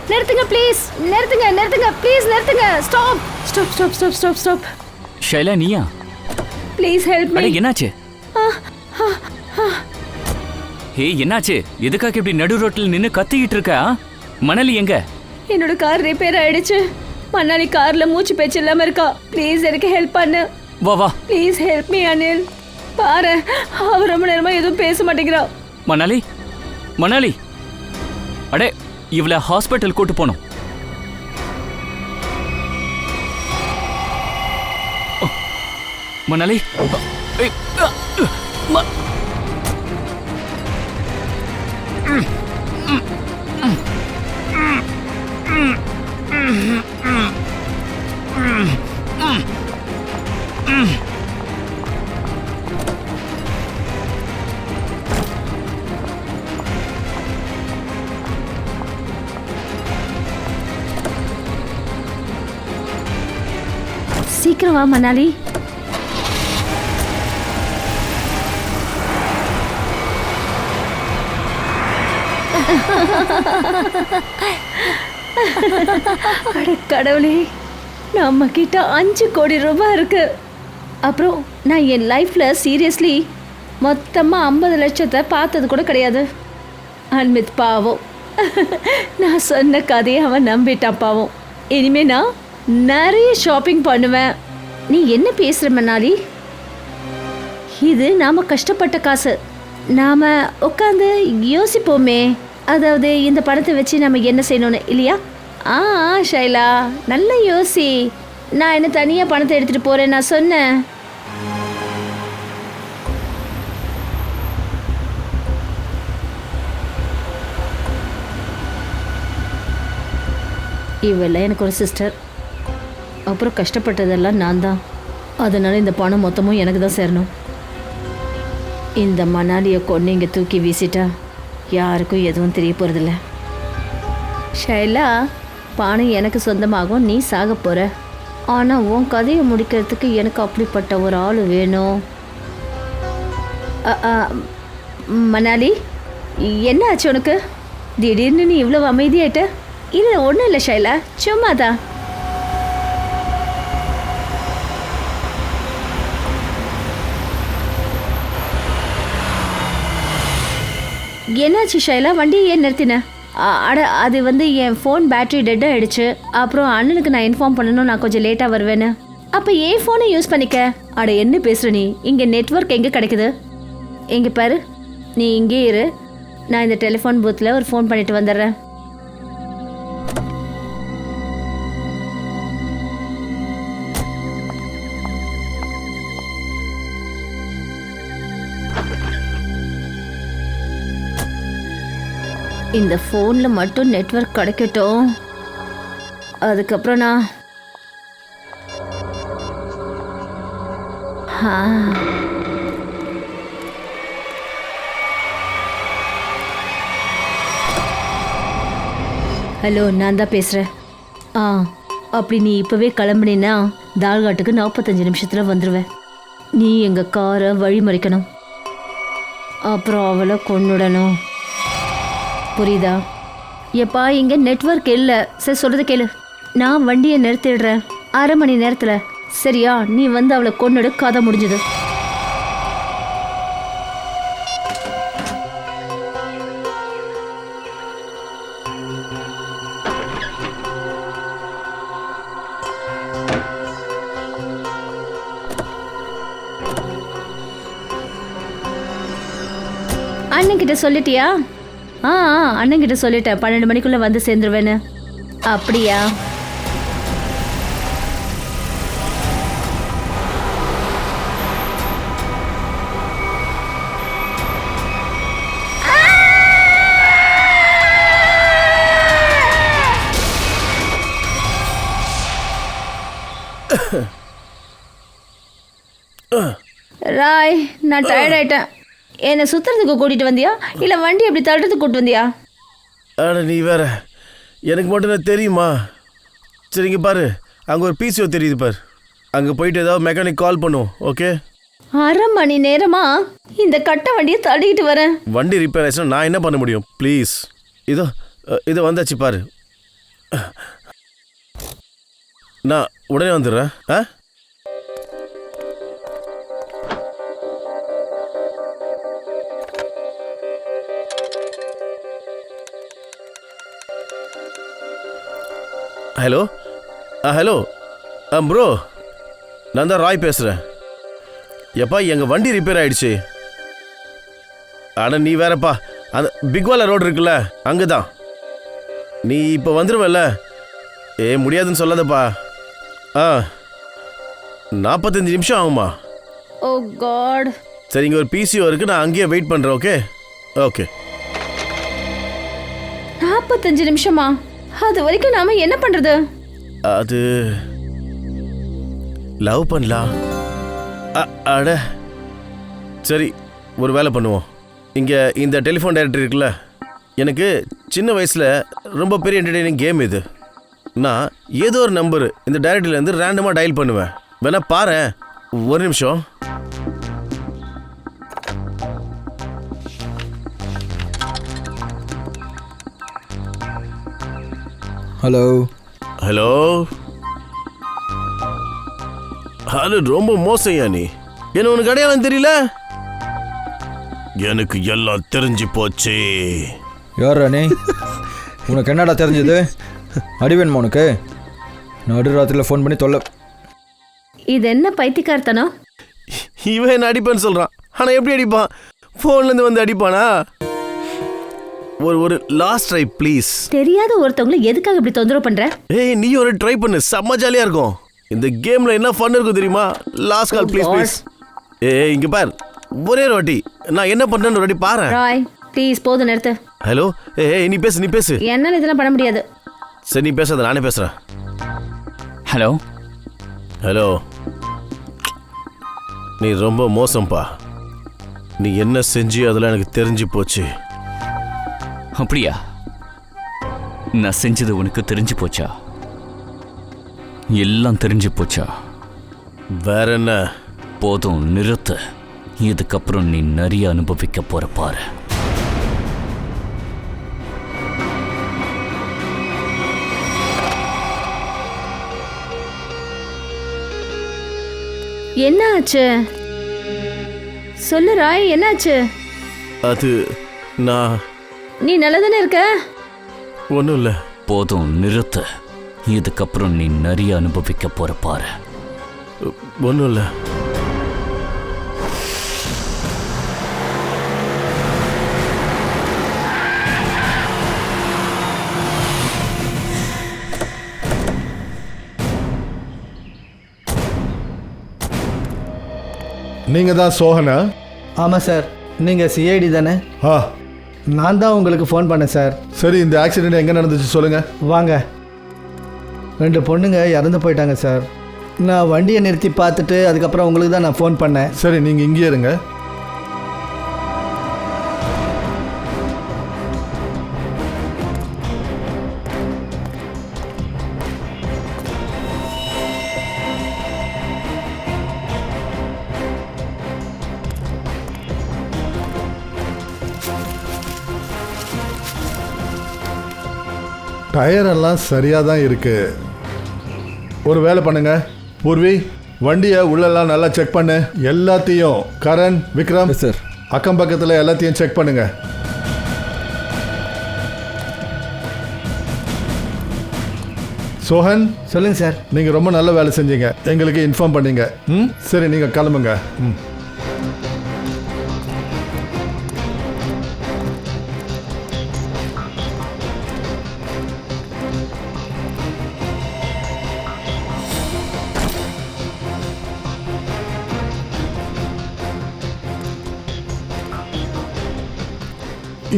நிறுத்துங்க ப்ளீஸ், நிறுத்துங்க ப்ளீஸ், நிறுத்துங்க. Stop stop stop stop stop stop. Shaila நீயா? Please help me. என்னாச்சு? ஹே என்னாச்சு? எதுக்காக இப்படி நடு ரோட்டில் நின்னு கத்திக்கிட்டு இருக்க? மணலி எங்க? என்னோட கார் ரிப்பேர் ஆயிடுச்சு. மணாலி கார்ல மூச்சு பேச்சு இல்லாம இருக்கா. ப்ளீஸ் எனக்கு ஹெல்ப் பண்ணு. வா வா. Please help me Anil. பாரு, அவ ரொம்ப நேரமா எதுவும் பேச மாட்டேங்கிறா. மணாலி, மணாலி, அடே இவளை ஹாஸ்பிட்டல் கூட்டு போனோம். மணாலி, சீக்கிரம் வா மணாலி. அட கடவுளே, நம்ம கிட்ட 5 கோடி ரூபாய் இருக்கு. அப்புறம் நான் என் லைஃப்ல சீரியஸ்லி மொத்தமா 50 லட்சத்தை பார்த்தது கூட கிடையாது. அன்மித் பாவம், நான் சொன்ன கதையை அவன் நம்பிட்டான் பாவம். இனிமே நான் நிறைய ஷாப்பிங் பண்ணுவேன். நீ என்ன பேசுற மணாலி? இது நாம கஷ்டப்பட்ட காசு. நாம உட்காந்து யோசிப்போமே, அதாவது இந்த பணத்தை வச்சு நம்ம என்ன செய்யணும்னு, இல்லையா? ஷைலா, நல்லா யோசி. நான் என்ன தனியா பணத்தை எடுத்துட்டு போறேன் நான் சொன்னேன். இவெல்லாம் எனக்கு ஒரு சிஸ்டர். அப்புறம் கஷ்டப்பட்டதெல்லாம் நான் தான். அதனால இந்த பணம் மொத்தமும் எனக்கு தான் சேரணும். இந்த மணாலியை கொண்டு இங்கே தூக்கி வீசிட்டா யாருக்கும் எதுவும் தெரிய போகிறதில்ல. ஷைலா, பணம் எனக்கு சொந்தமாகும், நீ சாக போகிற. ஆனால் உன் கதையை முடிக்கிறதுக்கு எனக்கு அப்படிப்பட்ட ஒரு ஆள் வேணும். மணாலி, என்ன ஆச்சு உனக்கு? திடீர்னு நீ இவ்வளோ அமைதியாயிட்ட? இல்லை ஒன்றும் இல்லை ஷைலா, சும்மா தான். என்னாச்சு ஷைலா? வண்டியை ஏன் நிறுத்தின? அட அது வந்து என் ஃபோன் பேட்டரி டெட் ஆகிடுச்சு. அப்புறம் அண்ணனுக்கு நான் இன்ஃபார்ம் பண்ணணும் நான் கொஞ்சம் லேட்டாக வருவேன்னு. அப்போ ஏன் ஃபோனை யூஸ் பண்ணிக்க. அட என்ன பேசுகிற நீ? இங்கே நெட்வொர்க் எங்கே கிடைக்குது? எங்கே பாரு, நீ இங்கே இரு, நான் இந்த டெலிஃபோன் பூத்தில் ஒரு ஃபோன் பண்ணிட்டு வந்துடுறேன். இந்த ஃபோனில் மட்டும் நெட்வொர்க் கிடைக்கட்டும். அதுக்கப்புறம் நான் ஹலோ, நான் தான் பேசுகிறேன். அப்படி நீ இப்போவே கிளம்புனீன்னா தால்காட்டுக்கு 45 நிமிஷத்தில் வந்துடுவேன். நீ எங்கள் காரை வழிமறிக்கணும், அப்புறம் அவளை கொன்னுடணும். புரியுதா? எப்பா இங்கே நெட்வொர்க் இல்லை. சரி சொல்கிறது கேளு. நான் வண்டியை நிறுத்திடுறேன் 1/2 மணி நேரத்தில், சரியா? நீ வந்து அவளை கொன்னுடு, கதை முடிஞ்சது. அண்ணன்கிட்ட சொல்லிட்டியா? அண்ணன்கிட்ட சொல்லிட்டேன், 12 மணிக்குள்ளே வந்து சேர்ந்துருவேன்னு. அப்படியா? ராய், நான் டயர்ட் ஆயிட்டேன். என்னை சுற்றுறதுக்கு கூட்டிகிட்டு வந்தியா இல்லை வண்டி எப்படி தள்ளுறதுக்கு கூப்பிட்டு வந்தியா? ஆனால் நீ வேற, எனக்கு மட்டும் தெரியுமா? சரிங்க பாரு, அங்கே ஒரு பிசிஓ தெரியுது பாரு, அங்கே போயிட்டு ஏதாவது மெக்கானிக் கால் பண்ணுவோம். ஓகே? 1/2 மணி நேரமா இந்த கட்ட வண்டியை தள்ளிக்கிட்டு வரேன். வண்டி ரிப்பேர் ஆயிடுச்சுன்னா நான் என்ன பண்ண முடியும்? ப்ளீஸ், இதோ வந்தாச்சு பாரு. நான் உடனே வந்துடுறேன். ஆ ஹலோ ஹலோ ப்ரோ, நான் தான் ராய் பேசுகிறேன். எப்பா எங்கள் வண்டி ரிப்பேர் ஆயிடுச்சு. அட நீ வேறப்பா, அந்த பிக்வாலா ரோடு இருக்குல்ல, அங்கே தான். நீ இப்போ வந்துடுவல்ல? முடியாதுன்னு சொல்லாதப்பா. 45 நிமிஷம் ஆகுமா? ஓ காட். சரி, இங்கே ஒரு பிசிஓ இருக்குது, நான் அங்கேயே வெயிட் பண்ணுறேன். Okay okay. 45 நிமிஷமா? அது வரைக்கும் நாம என்ன பண்றது? அது லவ் பண்ணலாம். அட சரி, ஒரு வேலை பண்ணுவோம். இங்கே இந்த டெலிஃபோன் டைரக்டரி இருக்குல்ல, எனக்கு சின்ன வயசில் ரொம்ப பெரிய என்டர்டெய்னிங் கேம் இது. நான் ஏதோ ஒரு நம்பரு இந்த டைரக்டரியிலேருந்து ரேண்டமாக டயல் பண்ணுவேன். வேணா பாரு, ஒரு நிமிஷம். Hello hello hello. ரொம்ப மோசையா நீ? என்ன உனக்கு அடையாளம் தெரியல? எனக்கு எல்லாம் தெரிஞ்சு போச்சு. யார் ராணி? உனக்கு என்னடா தெரிஞ்சது? அடிவேணுமா உனக்கு? நடுராத்திரியில் ஃபோன் பண்ணி தொல்லை. இது என்ன பைத்தியக்காரத்தனம்? இவன் என்ன அடிப்பான்னு சொல்கிறான், ஆனால் எப்படி அடிப்பான்? ஃபோன்லேருந்து வந்து அடிப்பானா? ஒரு லாஸ்ட் ட்ரை ப்ளீஸ். தெரியாத ஒருத்தவங்களை எதுக்காக இப்படி தொந்தரவு பண்ற? நீ ஒரு ட்ரை பண்ணு, செம்ம ஜாலியாக இருக்கும். இந்த கேமில் என்ன ஃபன் இருக்கும் தெரியுமா? Last call please please. இங்கே பார், ஒரே ஒரு வாட்டி நான் என்ன பண்ணுறேன்னு ஒரு வாட்டி பாரு. ராய் ப்ளீஸ், போதும் நிறுத்து. ஹலோ. நீ பேசு. என்னால இதெல்லாம் பண்ண முடியாது. சரி நீ பேசாத, நானே பேசுகிறேன். Hello hello. நீ ரொம்ப மோசம்பா. நீ என்ன செஞ்சியோ அதெல்லாம் எனக்கு தெரிஞ்சு போச்சு. அப்படியா? நான் செஞ்சது உனக்கு தெரிஞ்சு போச்சா? எல்லாம் தெரிஞ்சு போச்சா? வேற என்ன? போதும் நிறுத்து. இதுக்கப்புறம் நீ நிறைய அனுபவிக்க போற பாரு. என்ன ஆச்சு? சொல்லு ராய், என்னாச்சு? அது நான் நீ நல்லதானே இருக்க? ஒன்றும் இல்லை. போதும் நிறுத்து. இதுக்கப்புறம் நீ நிறைய அனுபவிக்க போற பாரு. ஒன்றும் இல்லை. நீங்கள் தான் சோஹனா? ஆமாம் சார். நீங்கள் சிஐடி தானே? நான் தான் உங்களுக்கு ஃபோன் பண்ணேன் சார். சரி, இந்த ஆக்சிடெண்ட் எங்கே நடந்துச்சு சொல்லுங்கள். வாங்க. 2 பொண்ணுங்க இறந்து போயிட்டாங்க சார். நான் வண்டியை நிறுத்தி பார்த்துட்டு அதுக்கப்புறம் உங்களுக்கு தான் நான் ஃபோன் பண்ணேன். சரி, நீங்கள் இங்கேயே இருங்க. டயரெல்லாம் சரியாக தான் இருக்கு. ஒரு வேலை பண்ணுங்க பூர்வி, வண்டியை உள்ளெல்லாம் நல்லா செக் பண்ணு. எல்லாத்தையும் கரண், விக்ரம் சார், அக்கம் பக்கத்தில் எல்லாத்தையும் செக் பண்ணுங்க. சோஹன், சொல்லுங்கள் சார். நீங்கள் ரொம்ப நல்ல வேலை செஞ்சீங்க, எங்களுக்கு இன்ஃபார்ம் பண்ணீங்க. சரி, நீங்கள் கிளம்புங்க.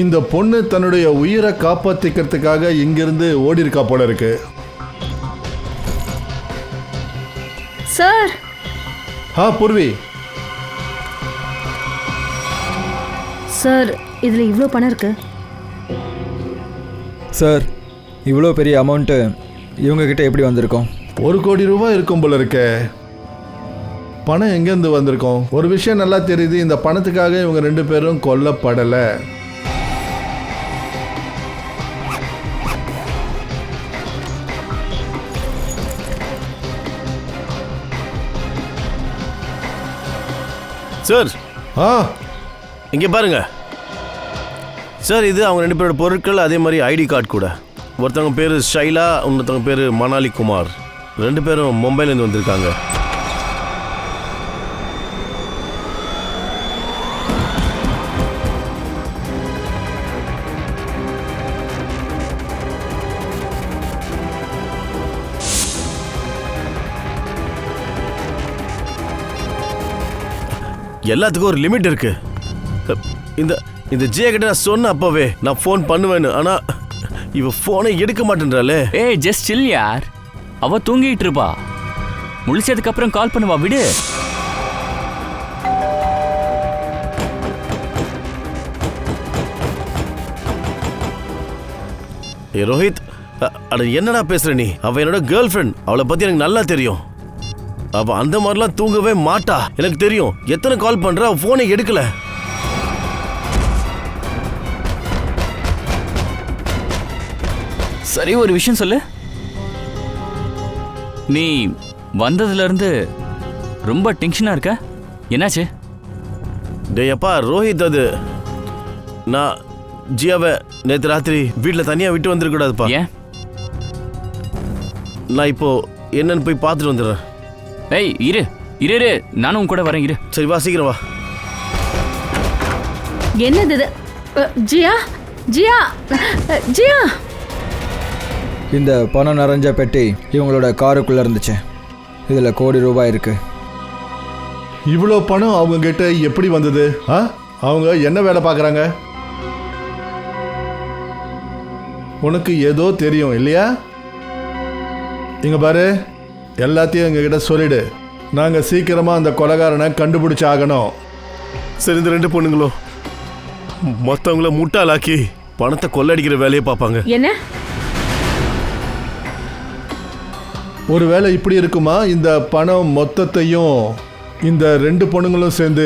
இந்த பொண்ணு தன்னுடைய உயிரை காப்பாற்றிக்கிறதுக்காக இங்கிருந்து ஓடி இருக்கா போல இருக்கு. சார். பூர்வி. சார், இதில் இவ்வளோ பணம் இருக்கு. சார், இவ்வளோ பெரிய அமௌண்ட்டு இவங்கக்கிட்ட எப்படி வந்திருக்கோம்? 1 கோடி ரூபாய் இருக்கும் போல இருக்கே. பணம் எங்கேருந்து வந்திருக்கோம்? ஒரு விஷயம் நல்லா தெரியுது, இந்த பணத்துக்காக இவங்க 2 பேரும் கொல்லப்படலை. சார் ஆ இங்கே பாருங்க சார், இது அவங்க 2 பேரோட பொருட்கள், அதே மாதிரி ஐடி கார்டு கூட. ஒருத்தவங்க பேர் ஷைலா, இன்னொருத்தவங்க பேர் மணாலி குமார். 2 பேரும் மும்பைலேருந்து வந்திருக்காங்க. எல்லாத்துக்கும் ஒரு லிமிட் இருக்கு. இந்த இந்த ஜியா கிட்ட நான் சொன்ன அப்பவே நான் ஃபோன் பண்ணுவேன்னு, ஆனா இவ ஃபோனை எடுக்க மாட்டேன்றாளே. ஏய் ஜஸ்ட் சில் யார், அவ தூங்கிட்டு இருப்பா. முழிச்சதுக்கு அப்புறம் கால் பண்ணுவா, விடு. ஏ ரோஹித், அட என்னடா பேசுற நீ? அவ என்னோட கேர்ள் ஃப்ரெண்ட், அவளை பத்தி எனக்கு நல்லா தெரியும். அவ அந்த மாதிரிலாம் தூங்கவே மாட்டா, எனக்கு தெரியும். எத்தனை கால் பண்ற, அவ போனை எடுக்கல. சரி, ஒரு விஷயம் சொல்லு. நீ வந்ததுல இருந்து ரொம்ப டென்ஷனா இருக்க, என்னாச்சு? டேய் அப்பா ரோஹித், அது நான் ஜியாவை நேற்று ராத்திரி வீட்டில் தனியாக விட்டு வந்துடக்கூடாதுப்பா. ஏன்? நான் இப்போ என்னன்னு போய் பார்த்துட்டு வந்துடுறேன். ஏய் இரு இரு இரு, நானும் உன் கூட வரேன், இரு. சரி வா, சீக்கிரம் வா. என்னது இது? ஜியா ஜியா ஜியா, இந்த பணம் நிறைஞ்ச பெட்டி இவங்களோட காருக்குள்ளே இருந்துச்சு. இதில் ₹1 கோடி இருக்கு. இவ்வளோ பணம் அவங்க கிட்ட எப்படி வந்தது? அவங்க என்ன வேலை பார்க்குறாங்க? உனக்கு ஏதோ தெரியும் இல்லையா? இங்க பாரு, எல்லாத்தையும் எங்ககிட்ட சொல்லிடு. நாங்கள் சீக்கிரமாக அந்த கொலைகாரனை கண்டுபிடிச்சி ஆகணும். சரி, இந்த 2 பொண்ணுங்களும் மற்றவங்கள முட்டாளாக்கி பணத்தை கொள்ளடிக்கிற வேலையை பார்ப்பாங்க. என்ன? ஒரு வேளை இப்படி இருக்குமா? இந்த பணம் மொத்தத்தையும் இந்த 2 பொண்ணுங்களும் சேர்ந்து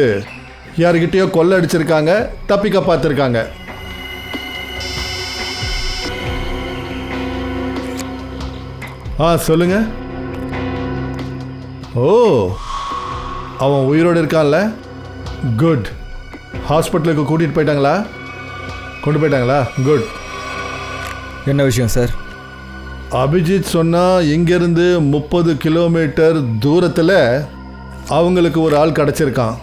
யாருக்கிட்டேயோ கொள்ளை அடிச்சிருக்காங்க, தப்பிக்க பார்த்துருக்காங்க. சொல்லுங்க. ஓ, அவன் உயிரோடு இருக்கான்ல? குட். ஹாஸ்பிட்டலுக்கு கூட்டிகிட்டு போயிட்டாங்களா? கொண்டு போயிட்டாங்களா? குட். என்ன விஷயம் சார்? அபிஜித் சொன்னால் இங்கேருந்து 30 கிலோமீட்டர் தூரத்தில் அவங்களுக்கு ஒரு ஆள் கிடச்சிருக்கான்.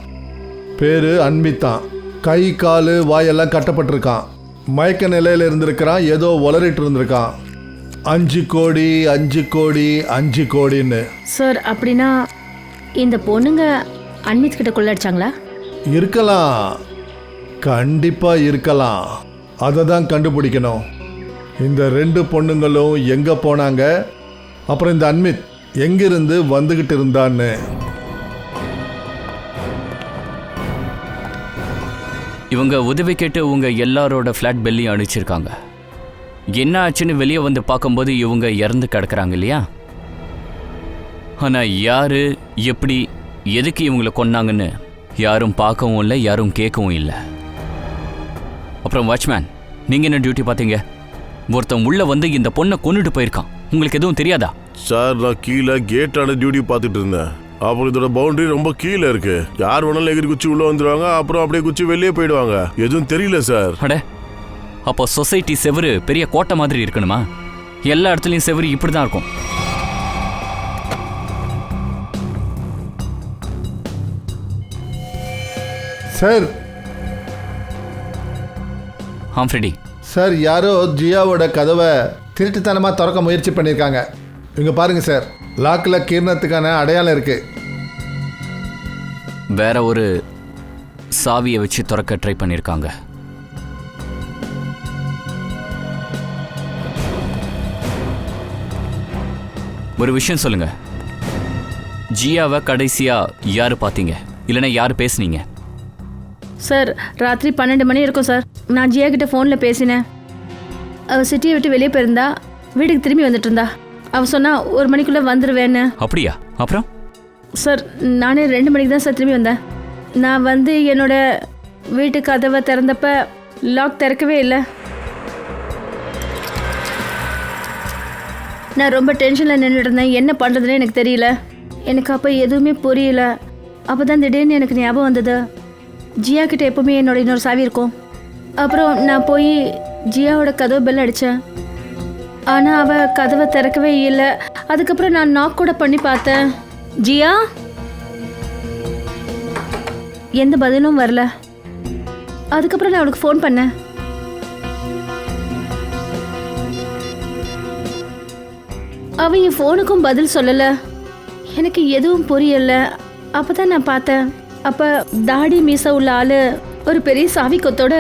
பேர் அன்மித்தான். கை கால் வாயெல்லாம் கட்டப்பட்டிருக்கான். மயக்க நிலையில் இருந்திருக்கிறான். ஏதோ உளறிட்டு இருந்திருக்கான். 5 கோடி 5 கோடி 5 கோடின்னு. சார், அப்படின்னா இந்த பொண்ணுங்க அன்மித் கிட்ட கொள்ளடிச்சாங்களா? இருக்கலாம், கண்டிப்பாக இருக்கலாம். அதை தான் கண்டுபிடிக்கணும். இந்த 2 பொண்ணுங்களும் எங்கே போனாங்க, அப்புறம் இந்த அன்மித் எங்கிருந்து வந்துக்கிட்டு இருந்தான்னு. இவங்க உதவி கேட்டு உங்க எல்லாரோட ஃப்ளாட் பெல்லையும் அடிச்சிருக்காங்க. என்ன ஆச்சுன்னு வெளியே வந்து பார்க்கும்போது இவங்க இறந்து கிடக்குறாங்க இல்லையா? ஆனால் யாரு, எப்படி, எதுக்கு இவங்களை கொன்னாங்கன்னு யாரும் பார்க்கவும் இல்லை, யாரும் கேட்கவும் இல்லை. அப்புறம் வாட்ச்மேன், நீங்கள் என்ன டியூட்டி பார்த்தீங்க? ஒருத்தன் உள்ள வந்து இந்த பொண்ணை கொன்னுட்டு போயிருக்கான். உங்களுக்கு எதுவும் தெரியாதா? சார், நான் கீழே கேட்டான டியூட்டி பார்த்துட்டு இருந்தேன். அப்புறம் இதோட பவுண்டரி ரொம்ப கீழே இருக்கு. யார் வேணாலும் எகிரி குச்சி உள்ள வந்துடுவாங்க, அப்புறம் அப்படியே குச்சி வெளியே போயிடுவாங்க. எதுவும் தெரியல சார். அட, அப்போ சொசைட்டி செவரு பெரிய கோட்டை மாதிரி இருக்கணுமா? எல்லா இடத்துலையும் செவரு இப்படி தான் இருக்கும். சார் ஹாம்ஃப்ரெடி சார், யாரோ ஜியாவோட கதவை திருட்டுத்தனமாக திறக்க முயற்சி பண்ணியிருக்காங்க. இங்கே பாருங்கள் சார், லாக்கில் கீர்ணத்துக்கான அடையாளம் இருக்குது. வேற ஒரு சாவியை வச்சு திறக்க ட்ரை பண்ணியிருக்காங்க. ஒரு விஷயம் சொல்லுங்க, ஜியாவை கடைசியா யாரு பார்த்தீங்க? இல்லைன்னா யாரு பேசுனீங்க? சார், ராத்திரி 12 மணி இருக்கும் சார். நான் ஜியா கிட்ட ஃபோனில் பேசினேன். அவள் சிட்டியை விட்டு வெளியே போயிருந்தா, வீட்டுக்கு திரும்பி வந்துட்டு இருந்தா. அவள் சொன்னா 1 மணிக்குள்ளே வந்துடுவேன்னு. அப்படியா? அப்புறம்? சார், நானே 2 மணிக்கு தான் சார் திரும்பி வந்தேன். நான் வந்து என்னோட வீட்டு கதவை திறந்தப்ப லாக் திறக்கவே இல்லை. நான் ரொம்ப டென்ஷனில் நின்றுட்டு இருந்தேன். என்ன பண்ணுறதுன்னு எனக்கு தெரியல. எனக்கு அப்போ எதுவுமே புரியல. அப்போ தான் திடீர்னு எனக்கு ஞாபகம் வந்தது ஜியா கிட்ட எப்பவுமே என்னோட இன்னொரு சாவி இருக்கும். அப்புறம் நான் போய் ஜியாவோட கதவு பெல் அடித்தேன். ஆனால் அவள் கதவை திறக்கவே இல்லை. அதுக்கப்புறம் நான் நாக் கூட பண்ணி பார்த்தேன். ஜியா, எந்த பதிலும் வரல. அதுக்கப்புறம் நான் அவளுக்கு ஃபோன் பண்ணேன். அவ என் ஃபோனுக்கும் பதில் சொல்லல. எனக்கு எதுவும் புரியல. அப்பதான் நான் பார்த்தேன். அப்ப தாடி மீச உள்ள ஆளு ஒரு பெரிய சாவி கொத்தோட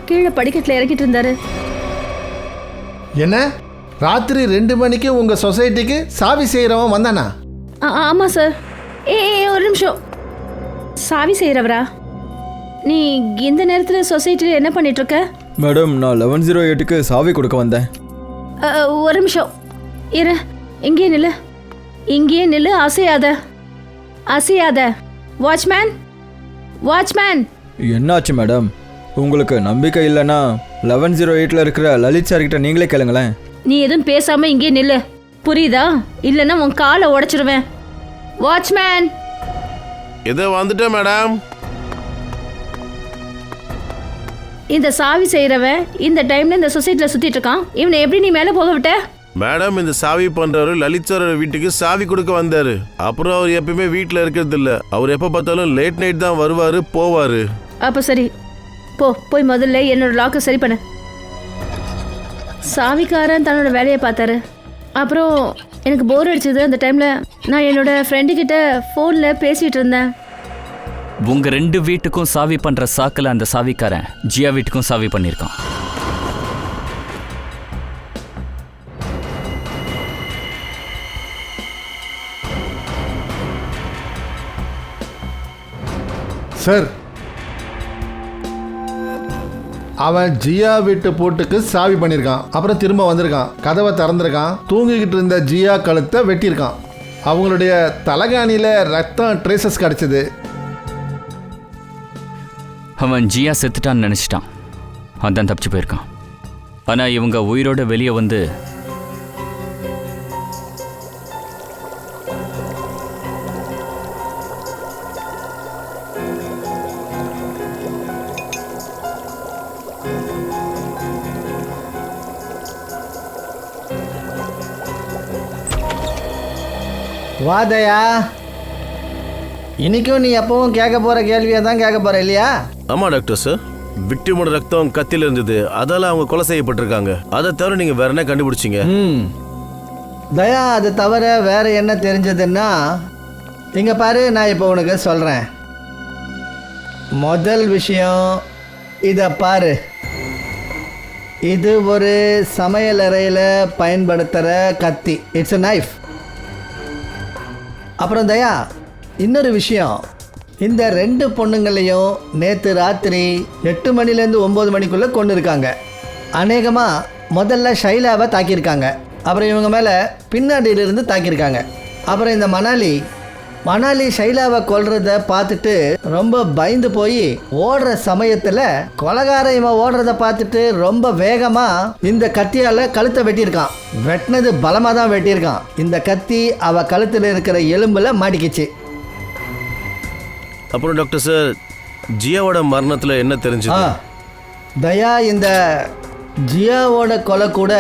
கீழே படிக்கட்டில் இறக்கிட்டு இருந்தாரு. என்ன ராத்திரி 2 மணிக்கு உங்கள் சொசைட்டிக்கு சாவி செய்கிறவன் வந்தானா? ஆமாம் சார். ஒரு நிமிஷம். சாவி செய்கிறவரா? நீ இந்த நேரத்தில் சொசைட்டியில் என்ன பண்ணிட்டு இருக்க? மேடம், நான் 1108க்கு சாவி கொடுக்க வந்தேன். ஒரு நிமிஷம் இரு. இங்கேயே நில்லு, இங்கேயே நில்லு. அசையாத, அசையாத. Watchman, watchman. என்னாச்சு மேடம்? உங்களுக்கு நம்பிக்கை இல்லைன்னா 1108ல் இருக்கிற லலித் சார்கிட்ட நீங்களே கேளுங்களேன். நீ எதுவும் பேசாமல் இங்கேயே நில்லு, புரியுதா? இல்லைன்னா உன் காலை உடைச்சிருவேன். வாட்ச்மேன். இதோ வந்துட்டேன் மேடம். இந்த சாவி செய்கிறவன் இந்த டைமில் இந்த சொசைட்டியில் சுற்றிட்டு இருக்கான். இவனை எப்படி நீ மேலே போக விட்ட? மேடம், இந்த சாவி பண்றவரு லலித் சார் வீட்டுக்கு சாவி கொடுக்க வந்தாரு. அப்புறம் அவர் எப்பயுமே வீட்டில் இருக்கிறது இல்ல. அவர் எப்போ பார்த்தாலும் லேட் நைட் தான் வருவாரு போவாரு. அப்போ சரி, போய் முதல்ல என்னோட லாக்கை சரி பண்ணு. சாவிக்காரன் தன்னோட வேலையை பார்த்தாரு. அப்புறம் எனக்கு போர் அடிச்சது. அந்த டைமில் நான் என்னோட ஃப்ரெண்டுக்கிட்ட ஃபோனில் பேசிகிட்டு இருந்தேன். உங்க 2 வீட்டுக்கும் சாவி பண்ற சாக்கில் அந்த சாவிக்காரன் ஜியா வீட்டுக்கும் சாவி பண்ணியிருக்கான். சார், அவன் ஜியா வீட்டு பூட்டுக்கு சாவி பண்ணியிருக்கான். அப்புறம் திரும்ப வந்திருக்கான், கதவை திறந்திருக்கான், தூங்கிக்கிட்டு இருந்த ஜியா கழுத்தை வெட்டியிருக்கான். அவங்களுடைய தலகாணியில் ரத்தம் ட்ரேசஸ் கிடச்சிது. அவன் ஜியா செத்துட்டான்னு நினச்சிட்டான், அதான் தப்பிச்சு போயிருக்கான். ஆனால் இவங்க உயிரோட வெளியே வந்து வாதையா, இன்னைக்கும் நீ எப்பவும் கேட்க போகிற கேள்வியை தான் கேட்க போகிற இல்லையா? ஆமாம் டாக்டர் சார். விக்டிமோட ரத்தம் கத்தியில் இருந்தது, அதால அவங்க கொலை செய்யப்பட்டிருக்காங்க. அதை தவிர நீங்கள் வேற என்ன கண்டுபிடிச்சிங்க? தயா, அது தவிர வேற என்ன தெரிஞ்சதுன்னா, இங்கே பாரு, நான் இப்போ உனக்கு சொல்கிறேன். முதல் விஷயம், இதை பாரு. இது ஒரு சமையலறையில் பயன்படுத்துகிற கத்தி. It's a knife. அப்புறம் தயா, இன்னொரு விஷயம், இந்த 2 பொண்ணுங்களையும் நேற்று ராத்திரி 8 மணிலேருந்து 9 மணிக்குள்ளே கொண்டு இருக்காங்க. அநேகமாக முதல்ல ஷைலாவை தாக்கியிருக்காங்க. அப்புறம் இவங்க மேலே பின்னாடியிலிருந்து தாக்கியிருக்காங்க. அப்புறம் இந்த மணாலி ஷைலாவை கொல்றத பார்த்துட்டு ரொம்ப பயந்து போய் ஓடுற சமயத்தில் கொலகாரம் இவன் ஓடுறத பார்த்துட்டு ரொம்ப வேகமாக இந்த கத்தியால் கழுத்தை வெட்டியிருக்கான். வெட்டினது பலமாக தான் வெட்டியிருக்கான். இந்த கத்தி அவ கழுத்தில் இருக்கிற எலும்பில் மாட்டிக்கிச்சு. அப்புறம் டாக்டர் சார், ஜியாவோட மரணத்தில் என்ன தெரிஞ்சது? தயா, இந்த ஜியாவோட கொலை கூட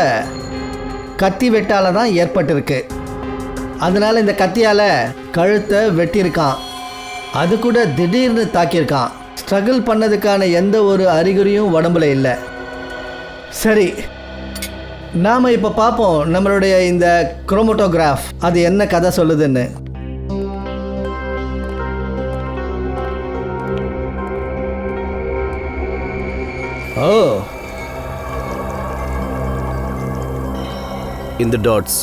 கத்தி வெட்டால தான் ஏற்பட்டிருக்கு. அதனால இந்த கத்தியால் கழுத்தை வெட்டியிருக்கான். அது கூட திடீர்னு தாக்கியிருக்கான். ஸ்ட்ரகிள் பண்ணதுக்கான எந்த ஒரு அறிகுறியும் உடம்புல இல்லை. சரி, நாம் இப்போ பார்ப்போம் நம்மளுடைய இந்த குரோமோட்டோகிராஃப் அது என்ன கதை சொல்லுதுன்னு. ஓ, இந்த டாட்ஸ்,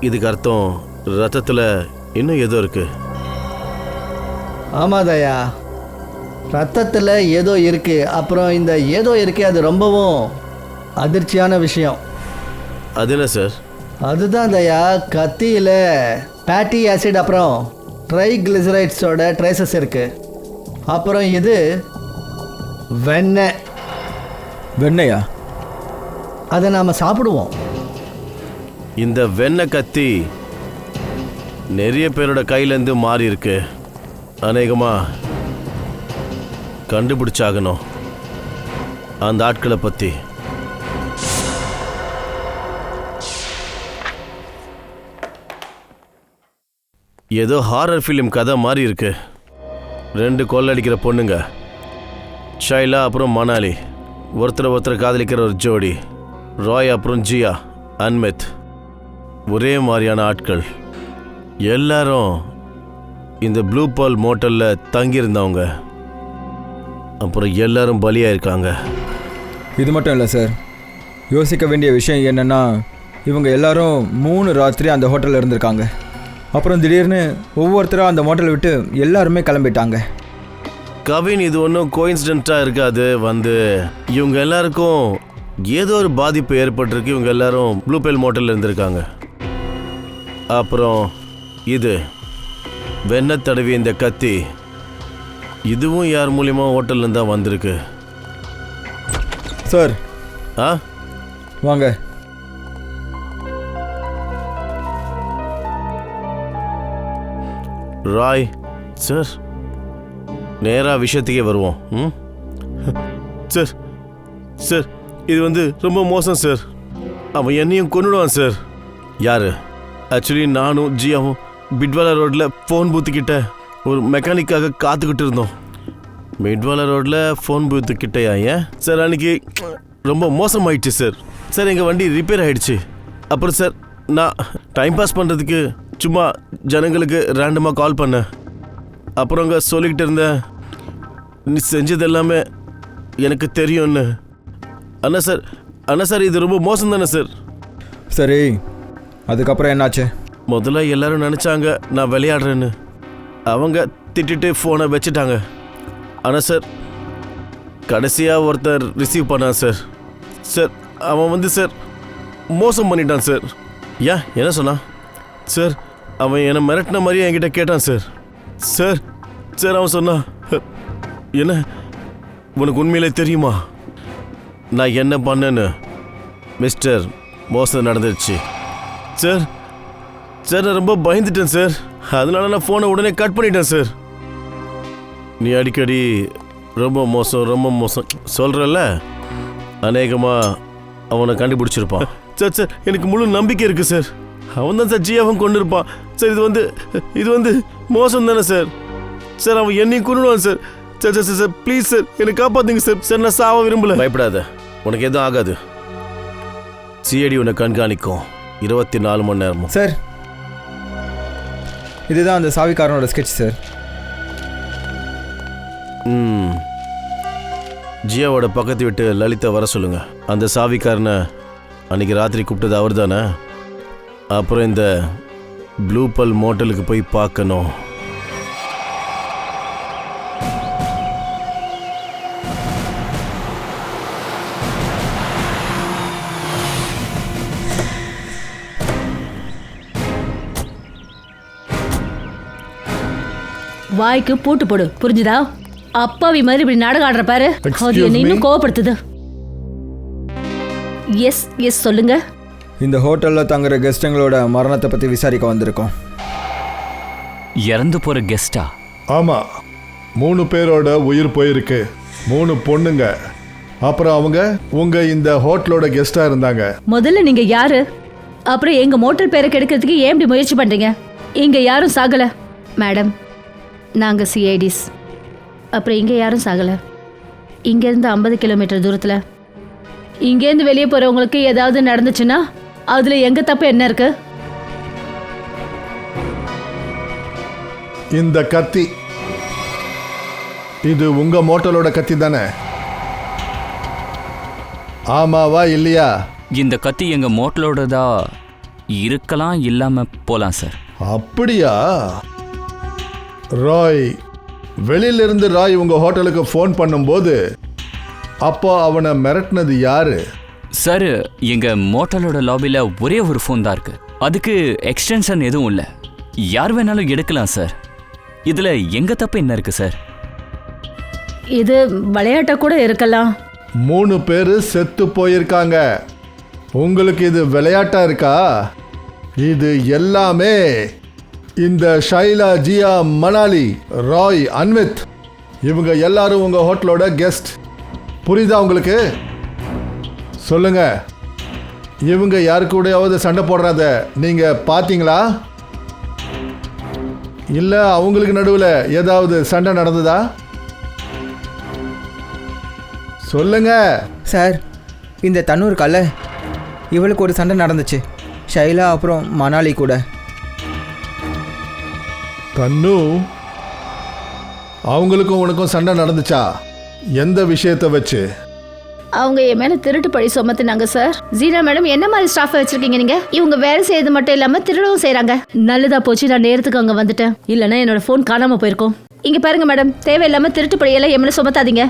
இதுக்கு அர்த்தம் ரத்தத்தில் இன்னும் ஏதோ இருக்கு. ஆமாம் தயா, ரத்தத்தில் ஏதோ இருக்கு. அப்புறம் இந்த ஏதோ இருக்கு, அது ரொம்பவும் அதிர்ச்சியான விஷயம். அது என்ன சார்? அதுதான் தயா, கத்தியில் ஃபேட்டி ஆசிட் அப்புறம் ட்ரைக்ளிசரைட்ஸோட ட்ரேசஸ் இருக்கு. அப்புறம் இது வெண்ணையா? அதை நாம் சாப்பிடுவோம். இந்த வெண்ணெய் கத்தி நிறைய பேரோட கையிலேருந்து மாறி இருக்கு. அநேகமாக கண்டுபிடிச்சாகணும் அந்த ஆட்களை பற்றி. ஏதோ ஹாரர் ஃபிலிம் கதை மாதிரி இருக்கு. 2 கொள்ளடிக்கிற பொண்ணுங்க, ஷைலா அப்புறம் மணாலி, ஒருத்தரை காதலிக்கிற ஒரு ஜோடி, ராய் அப்புறம் ஜியா, அன்மித். ஒரே மாதிரியான ஆட்கள். எல்லாரும் இந்த ப்ளூ பால் மோட்டலில் தங்கியிருந்தவங்க. அப்புறம் எல்லாரும் பலியாயிருக்காங்க. இது மட்டும் இல்லை சார், யோசிக்க வேண்டிய விஷயம் என்னென்னா இவங்க எல்லாரும் 3 ராத்திரி அந்த ஹோட்டலில் இருந்திருக்காங்க. அப்புறம் திடீர்னு ஒவ்வொருத்தராக அந்த ஹோட்டலை விட்டு எல்லாருமே கிளம்பிட்டாங்க. கவின், இது ஒன்றும் கோயின்சிடென்ட்டாக இருக்காது. இவங்க எல்லாருக்கும் ஏதோ ஒரு பாதிப்பு ஏற்பட்டிருக்கு. இவங்க எல்லாரும் ப்ளூ பேல் மோட்டலில் இருந்திருக்காங்க. அப்புறம் இது வெண்ணை தடவி இந்த கத்தி, இதுவும் யார் மூலியமா ஹோட்டல்லேருந்து தான் வந்திருக்கு. சார் வாங்க. ராய் சார், நேராக விஷயத்துக்கே வருவோம். சார் சார், இது ரொம்ப மோசம் சார். அவன் என்னையும் கொன்னுடுவான் சார். யார்? ஆக்சுவலி நானும் ஜியாவும் பிட்வாலா ரோட்டில் ஃபோன் பூத்துக்கிட்ட ஒரு மெக்கானிக்காக காத்துக்கிட்டு இருந்தோம். மிட்வாலா ரோட்டில் ஃபோன் பூத்துக்கிட்டயா? ஏன் சார், அன்றைக்கி ரொம்ப மோசமாயிடுச்சு சார். சார், எங்கள் வண்டி ரிப்பேர் ஆகிடுச்சு. அப்புறம் சார், நான் டைம் பாஸ் பண்ணுறதுக்கு சும்மா ஜனங்களுக்கு ரேண்டமாக கால் பண்ணேன். அப்புறம் அங்கே சொல்லிக்கிட்டு இருந்தேன், நீ செஞ்சது எல்லாமே எனக்கு தெரியும்னு. அண்ணா சார், இது ரொம்ப மோசம் தானே சார்? சரி, அதுக்கப்புறம் என்னாச்சு? முதல்ல எல்லாரும் நினச்சாங்க நான் விளையாடுறேன்னு. அவங்க திட்டிட்டு ஃபோனை வச்சுட்டாங்க. ஆனால் சார், கடைசியாக ஒருத்தர் ரிசீவ் பண்ணான் சார். சார், அவன் சார் மோசம் பண்ணிட்டான் சார். ஏன், என்ன சொன்னான் சார்? அவன் என்னை மிரட்டின மாதிரியே என்கிட்ட கேட்டான் சார். சார் சார் அவன் சொன்னான், என்ன உனக்கு உண்மையிலே தெரியுமா நான் என்ன பண்ணேன்னு? மிஸ்டர், மோசம் நடந்துருச்சு சார். சார், நான் ரொம்ப பயந்துட்டேன் சார். அதனால நான் ஃபோனை உடனே கட் பண்ணிட்டேன் சார். நீ அடிக்கடி ரொம்ப மோசம் சொல்கிறல்ல, அநேகமாக அவனை கண்டுபிடிச்சிருப்பான். சார், எனக்கு முழு நம்பிக்கை இருக்குது சார். அவன் தான் சார் ஜியாவும் கொண்டு இருப்பான் சார். இது மோசம் தானே சார்? சார், அவன் என்னையும் கொண்டுடுவான் சார். சார் ப்ளீஸ் சார், என்னை காப்பாற்றுங்க சார். சார், நான் சாவ விரும்பல. பயப்படாத, உனக்கு எதுவும் ஆகாது. சிஐடி உன்னை கண்காணிக்கும் 24 மணி நேரமும். சார், இதுதான் அந்த சாவிக்காரனோட ஸ்கெட்ச் சார். ஜியாவோட பக்கத்து விட்டு லலிதா வர சொல்லுங்க. அந்த சாவிக்காரனை அன்னைக்கு ராத்திரி கூப்பிட்டது அவர் தானே? அப்புறம் இந்த ப்ளூ பல் மோட்டலுக்கு போய் பார்க்கணும். வாய்க்கு பூட்டு போடு, புரிஞ்சுதா? அப்பாவி மாதிரி இப்படி நாடகம் ஆடுற பாரு, அது என்ன இன்னும் கோவப்படுத்துது. எஸ் சொல்லுங்க. இந்த ஹோட்டலில் தங்குற கெஸ்ட்டுங்களோட மரணத்தை பற்றி விசாரிக்க வந்திருக்கோம். இறந்து போகிற கெஸ்டா? ஆமாம், 3 பேரோட உயிர் போயிருக்கு. 3 பொண்ணுங்க. அப்புறம் அவங்க இந்த ஹோட்டலோட கெஸ்டாக இருந்தாங்க. முதல்ல நீங்க யாரு? அப்புறம் எங்க மோட்டல் பேரை கெடுக்கிறதுக்கு ஏன் இப்படி முயற்சி பண்றீங்க? இங்க யாரும் சாகல மேடம். நாங்க சிஐடிஸ். அப்புறம் இங்க யாரும் சாகல. இங்கேருந்து 50 கிலோமீட்டர் தூரத்தில் இங்கேருந்து வெளியே போகிறவங்களுக்கு ஏதாவது நடந்துச்சுன்னா அதில் எங்கள் தப்பு என்ன இருக்கு? இந்த கத்தி, இது உங்க மோட்டலோட கத்தி தானே? ஆமாவா இல்லையா? இந்த கத்தி எங்க மோட்டலோடதா இருக்கலாம், இல்லாம போலாம் சார். அப்படியா? ராய், வெளியிலிருந்து ராய் உங்க ஹோட்டலுக்கு ஃபோன் பண்ணும்போது அப்போ அவனை மிரட்டினது யாரு? சார், எங்க மோட்டலோட லாபியில் ஒரே ஒரு ஃபோன் தான் இருக்கு. அதுக்கு எக்ஸ்டென்ஷன் எதுவும் இல்லை. யார் வேணாலும் எடுக்கலாம் சார். இதுல எங்க தப்பு என்ன இருக்கு சார்? இது விளையாட்ட கூட இருக்கலாம். 3 பேர் செத்து போயிருக்காங்க. உங்களுக்கு இது விளையாட்டா இருக்கா? இது எல்லாமே இந்த ஷைலா, ஜியா, மணாலி, ராய், அன்வித் இவங்க எல்லாரும் உங்க ஹோட்டலோட கெஸ்ட். புரியுதா உங்களுக்கு? சொல்லுங்க, இவங்க யாரு கூடயாவது சண்டை போடுறத நீங்க பாத்தீங்களா? இல்ல அவங்களுக்கு நடுவில் ஏதாவது சண்டை நடந்ததா? சொல்லுங்க சார், இந்த தன்னூர் கல்ல இவளுக்கு ஒரு சண்டை நடந்துச்சு, ஷைலா அப்புறம் மணாலி கூட. தன்னு, அவங்களுக்கும் உனக்கும் சண்டை நடந்துச்சா? எந்த விஷயத்தை வச்சு? அவங்க என் மேல திருட்டு பழி சுமத்துனாங்க சார். ஜீனா மேடம், என்ன மாதிரி ஸ்டாஃப் வச்சிருக்கீங்க நீங்க? இவங்க வேலை செய்யறது மட்டும் இல்லாம திருடவும் செய்றாங்க. நல்லதா போச்சு நான் நேரத்துக்கு அங்க வந்துட்டேன், இல்லைன்னா என்னோட ஃபோன் காணாம போயிருக்கும். இங்க பாருங்க மேடம், தேவையில்லாம திருட்டு பழியெல்லாம் என் மேல சுமத்தாதீங்க.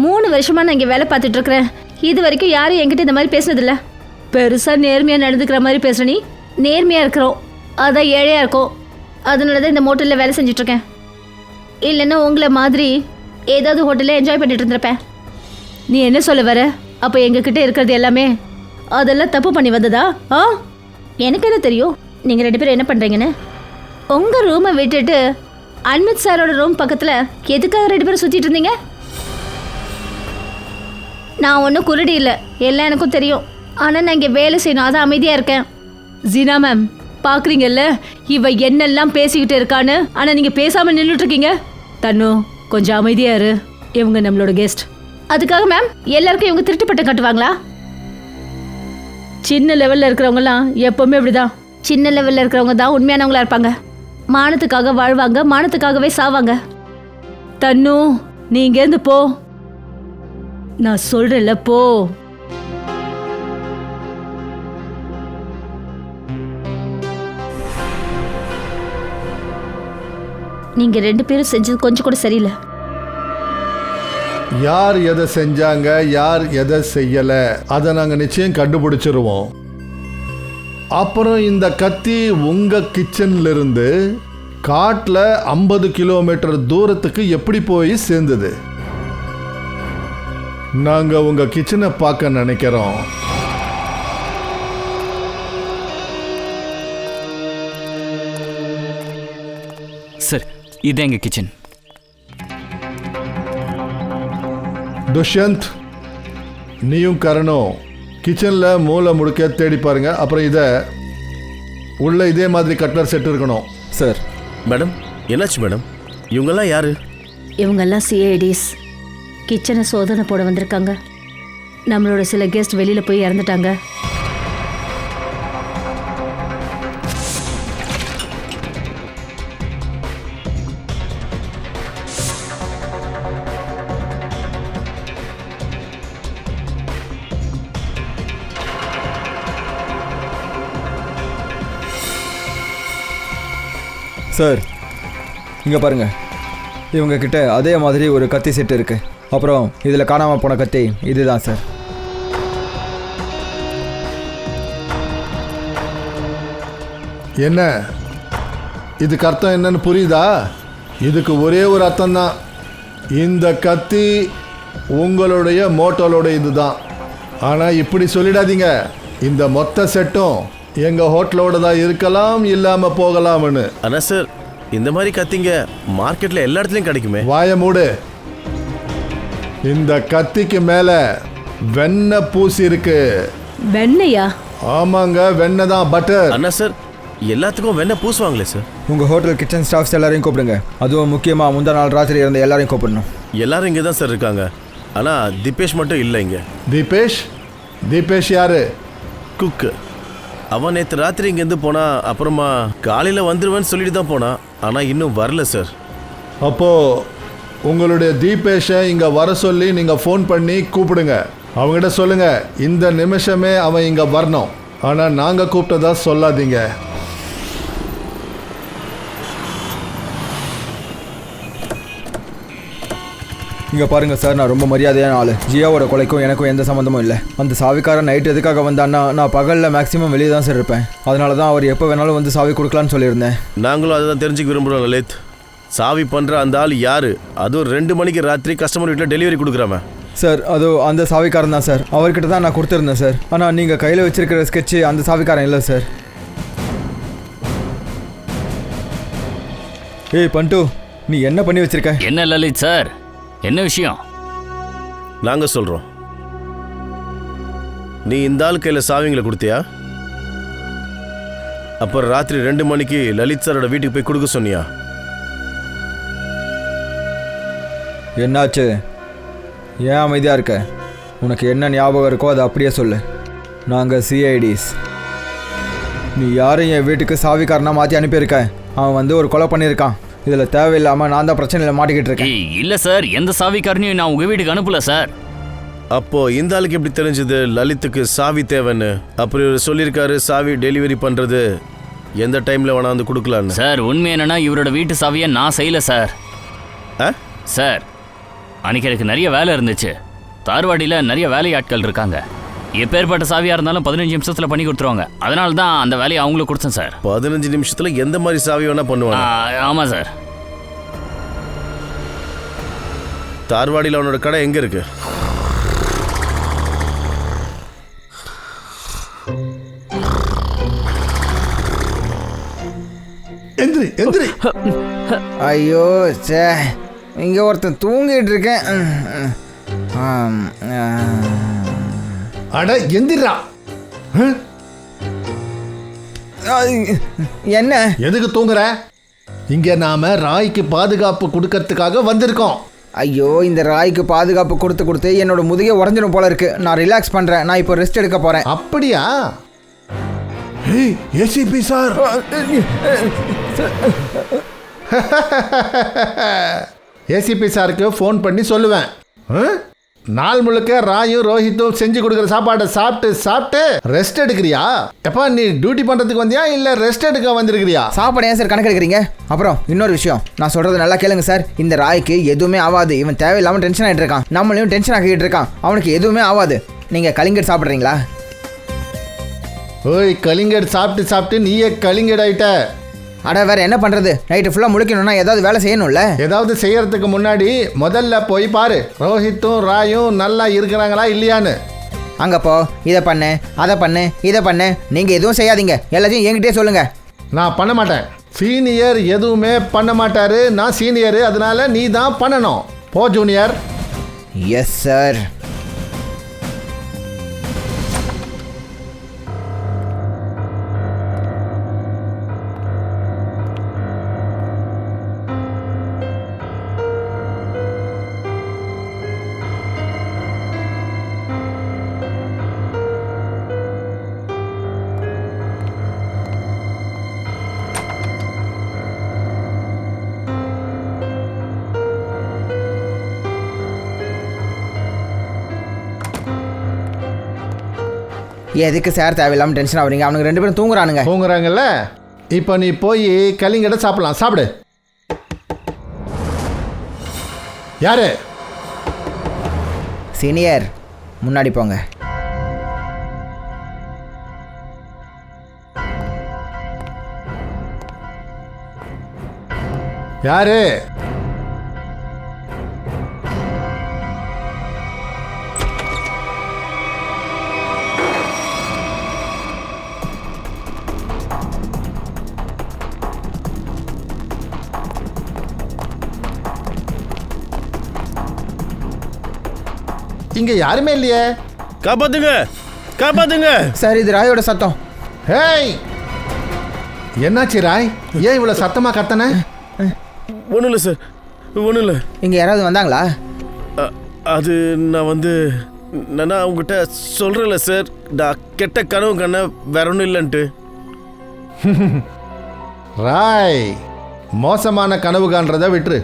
3 வருஷமா நான் இங்க வேலை பார்த்துட்டு இருக்கிறேன். இது வரைக்கும் யாரும் என்கிட்ட இந்த மாதிரி பேசுனதில்ல. பெருசா நேர்மையா நடந்துக்கிற மாதிரி பேசுற நீ. நேர்மையா இருக்கிறோம், அதான் ஏழையா இருக்கும். அதனாலதான் இந்த மோட்டல்ல வேலை செஞ்சுட்டு இருக்கேன். இல்லைன்னா உங்களை மாதிரி ஏதாவது ஹோட்டல்ல என்ஜாய் பண்ணிட்டு இருந்திருப்பேன். நீ என்ன சொல்ல வர? அப்போ எங்ககிட்ட இருக்கிறது எல்லாமே அதெல்லாம் தப்பு பண்ணி வந்ததா? எனக்கு என்ன தெரியும் நீங்கள் 2 பேரும் என்ன பண்ணுறீங்கன்னு. உங்கள் ரூமை விட்டுட்டு அன்மித் சாரோட ரூம் பக்கத்தில் எதுக்காக 2 பேரும் சுற்றிட்டு இருந்தீங்க? நான் ஒன்றும் குருடி இல்லை, எல்லாம் எனக்கும் தெரியும். ஆனால் நான் இங்கே வேலை செய்யணும், அதான் அமைதியாக இருக்கேன். ஜீனா மேம், பார்க்குறீங்கல்ல இவ என்னெல்லாம் பேசிக்கிட்டு இருக்கான்னு. ஆனால் நீங்கள் பேசாமல் நின்றுட்டு இருக்கீங்க. தன்னு, கொஞ்சம் அமைதியாக இரு. இவங்க நம்மளோட கெஸ்ட். அதுக்காக மேம் எல்லாருக்கும் இவங்க திருட்டு பட்டம் கட்டுவாங்களா? சின்ன லெவலில் இருக்கிறவங்கலாம் எப்போவுமே இப்படிதான். சின்ன லெவலில் இருக்கிறவங்க தான் உண்மையானவங்களா இருப்பாங்க. மானத்துக்காக வாழ்வாங்க, மானத்துக்காகவே சாவாங்க. தன்னு, நீ இங்கேருந்து போ. நான் சொல்றேன்ல, போ. நீங்க 2 பேரும் செஞ்சது கொஞ்சம் கூட சரியில்லை. யார் எதை செஞ்சாங்க, யார் எதை செய்யல, அதை நாங்கள் நிச்சயம் கண்டுபிடிச்சிருவோம். அப்புறம் இந்த கத்தி உங்க கிச்சன்ல இருந்து காட்டில் 50 கிலோமீட்டர் தூரத்துக்கு எப்படி போய் சேர்ந்தது? நாங்க உங்க கிச்சனை பார்க்க நினைக்கிறோம். சார், இது எங்க கிச்சன். துஷ்யந்த், நீயும் கரணும் கிச்சனில் மூளை முடுக்க தேடி பாருங்க. அப்புறம் இதை உள்ள இதே மாதிரி கட்லர் செட் இருக்கணும். சார். மேடம், என்னாச்சு மேடம்? இவங்கெல்லாம் யாரு? இவங்கெல்லாம் சிஐடிஸ். கிச்சனை சோதனை போட வந்திருக்காங்க. நம்மளோட சில கெஸ்ட் வெளியில் போய் இறந்துட்டாங்க. சார், இங்கே பாருங்க, இவங்க கிட்ட அதே மாதிரி ஒரு கத்தி செட்டு இருக்கு. அப்புறம் இதில் காணாமல் போன கத்தி இதுதான் சார். என்ன இதுக்கு அர்த்தம் என்னன்னு புரியுதா? இதுக்கு ஒரே ஒரு அர்த்தம் தான். இந்த கத்தி உங்களுடைய மோட்டலோட இதுதான். ஆனால் இப்படி சொல்லிடாதீங்க, இந்த மொத்த செட்டும் எங்கள் ஹோட்டலோட தான் இருக்கலாம், இல்லாமல் போகலாம்னு. ஆனால் சார், இந்த மாதிரி கத்திங்க மார்க்கெட்டில் எல்லா இடத்துலையும் கிடைக்குமே. வாய மூடு. இந்த கத்திக்கு மேலே வெண்ணெய் பூசி இருக்கு. வெண்ணையா? ஆமாங்க, வெண்ணெய் தான், பட்டர். அண்ணா சார், எல்லாத்துக்கும் வெண்ணெய் பூசுவாங்களே சார். உங்கள் ஹோட்டல் கிச்சன் ஸ்டாஃப்ஸ் எல்லாரையும் கூப்பிடுங்க. அதுவும் முக்கியமாக முந்தா நாள் ராத்திரி இருந்த எல்லாரையும் கூப்பிடணும். எல்லாரும் இங்கே தான் சார் இருக்காங்க. ஆனால் தீபேஷ் மட்டும் இல்லை இங்கே. தீபேஷ்? தீபேஷ் யாரு? குக்கு. அவன் நேற்று ராத்திரி இங்கேருந்து போனான். அப்புறமா காலையில் வந்துடுவேன்னு சொல்லிட்டு தான் போனான். ஆனால் இன்னும் வரல சார். அப்போது உங்களுடைய தீபேஷை இங்கே வர சொல்லி நீங்கள் ஃபோன் பண்ணி கூப்பிடுங்க. அவங்ககிட்ட சொல்லுங்கள், இந்த நிமிஷமே அவன் இங்கே வரணும். ஆனால் நாங்கள் கூப்பிட்டதா சொல்லாதீங்க. இங்கே பாருங்கள் சார், நான் ரொம்ப மரியாதையான ஆள். ஜியாவோட கொலைக்கும் எனக்கும் எந்த சம்மந்தமும் இல்லை. அந்த சாவிக்காரன் நைட் எதுக்காக வந்தான்னா, நான் பகலில் மேக்ஸிமம் வெளியே தான் சார் இருப்பேன். அதனால தான் அவர் எப்போ வேணாலும் வந்து சாவி கொடுக்கலான்னு சொல்லியிருந்தேன். நாங்களும் அதை தான் தெரிஞ்சுக்க விரும்புகிறோம் லலித். சாவி பண்ணுற அந்த ஆள் யார்? அதுவும் 2 மணிக்கு ராத்திரி கஸ்டமர் வீட்டில் டெலிவரி கொடுக்குறாம. சார், அது அந்த சாவிக்காரன் தான் சார். அவர்கிட்ட தான் நான் கொடுத்துருந்தேன் சார். ஆனால் நீங்கள் கையில் வச்சிருக்கிற ஸ்கெட்சு அந்த சாவிக்காரன் இல்லை சார். ஏய் பண்டு, நீ என்ன பண்ணி வச்சிருக்க? என்ன லலித் சார், என்ன விஷயம்? நாங்க சொல்றோம். நீ இந்த ஆள் கையில் சாவிங்களை கொடுத்தியா? அப்புறம் ராத்திரி 2 மணிக்கு லலித் சாரோட வீட்டுக்கு போய் கொடுக்க சொன்னியா? என்னாச்சு? ஏன் அமைதியாக இருக்க? உனக்கு என்ன ஞாபகம் இருக்கோ அதை அப்படியே சொல்லு. நாங்கள் சிஐடிஸ். நீ யாரையும் என் வீட்டுக்கு சாவிக்காரனா மாற்றி அனுப்பியிருக்க. அவன் வந்து ஒரு கொலை பண்ணியிருக்கான். இதில் தேவையில்லாமல் நான் தான் பிரச்சனையில் மாட்டிக்கிட்டு இருக்கேன். இல்லை சார், எந்த சாவிக்காரனையும் நான் உங்கள் வீட்டுக்கு அனுப்பல சார். அப்போ இந்த ஆளுக்கு எப்படி தெரிஞ்சது லலித்துக்கு சாவி தேவைன்னு? அப்புறம் இவர் சொல்லியிருக்காரு சாவி டெலிவரி பண்ணுறது எந்த டைமில் வேணா வந்து கொடுக்கலான்னு. சார் உண்மை என்னன்னா இவரோட வீட்டு சாவியை நான் செய்யல சார். சார் அன்றைக்கி எனக்கு நிறைய வேலை இருந்துச்சு. தார்வாடியில் நிறைய வேலையாட்கள் இருக்காங்க. எப்பேற்பட்ட சாவியாக இருந்தாலும் 15 நிமிஷத்தில் பண்ணி கொடுத்துருவாங்க. அதனால தான் அந்த வேலையை அவங்களுக்கு கொடுத்தேன் சார். 15 நிமிஷத்தில் எந்த மாதிரி சாவி வேணா பண்ணுவாங்க? ஆமாம் சார். தார்வாடியில் அவனோட கடை எங்கே இருக்கு? எந்திரி எந்திரி. ஐயோ சே, இங்கே ஒருத்தன் தூங்கிட்டு இருக்கேன். அட எந்திரா. என்ன? எதுக்கு தூங்குற? இங்க நாம ராய்க்கு பாதுகாப்பு கொடுக்கறதுக்காக வந்திருக்கோம். ஐயோ, இந்த ராய்க்கு பாதுகாப்பு கொடுத்து என்னோட முதுகே உடஞ்சிடும் போல இருக்கு. நான் ரிலாக்ஸ் பண்றேன். நான் இப்போ ரெஸ்ட் எடுக்க போறேன். அப்படியா? ஏசிபி சார், ஏசிபி சாருக்கு ஃபோன் பண்ணி சொல்லுவேன். நாள் முழுக்க ராயும் ரோஹித்தும் செஞ்சு கொடுக்குற சாப்பாடை சாப்பிட்டு ரெஸ்ட் எடுக்கிறியா? எப்பா நீ டியூட்டி பண்றதுக்கு வந்தியா இல்ல ரெஸ்ட் எடுக்க வந்திருக்கிறியா? சாப்பாடு ஏன் சார் கணக்கு எடுக்கிறீங்க? அப்புறம் இன்னொரு விஷயம், நான் சொல்றது நல்லா கேளுங்க சார். இந்த ராய்க்கு எதுவுமே ஆகாது. இவன் தேவையில்லாம டென்ஷன் ஆகிட்டு இருக்கான். நம்மளையும் டென்ஷன் ஆகிட்டு இருக்கான். அவனுக்கு எதுவுமே ஆகாது. நீங்க கலிங்கட் சாப்பிட்றீங்களா? ஓய், கலிங்கட் சாப்பிட்டு நீயே கலிங்கட் ஆயிட்ட. அட வேற என்ன பண்றது? நைட்டு ஃபுல்லா முழிக்கணும்னா ஏதாவது வேலை செய்யணும்ல. ஏதாவது செய்யறதுக்கு முன்னாடி முதல்ல போய் பாரு ரோஹித்தும் ராயும் நல்லா இருக்கிறாங்களா இல்லையான்னு. அங்க போ, இதை பண்ணு, அதை பண்ணு, இதை பண்ணு. நீங்க எதுவும் செய்யாதீங்க. எல்லாத்தையும் என்கிட்டயே சொல்லுங்க. நான் பண்ண மாட்டேன். சீனியர் எதுவுமே பண்ண மாட்டாரு. நான் சீனியர், அதனால நீ தான் பண்ணணும். போ ஜூனியர். Yes sir. எதுக்கு சார் தேவையில்லாமல் டென்ஷன் ஆகுறீங்க? அவனுக்கு 2 பேரும் தூங்குறாங்கல்ல. இப்போ நீ போய் கலிங்கடை சாப்பிடலாம். சாப்பிடு. யாரு? சீனியர், முன்னாடி போங்க. யாரு? இங்க யாருமே இல்லையே. காப்பாத்துங்க. சார், இது ராயோட சத்தம். ஹேய், என்னாச்சு ராய்? ஏன் இவ்வளவு சத்தமா கத்தன? ஒன்றும் இல்லை சார், ஒன்றும் இல்லை. இங்க யாராவது வந்தாங்களா? அது நான் உங்ககிட்ட சொல்கிறேன்ல சார், நான் கெட்ட கனவு கண்ண வேற ஒன்றும் இல்லைன்ட்டு. ராய், மோசமான கனவு காண்றத விட்டுரு.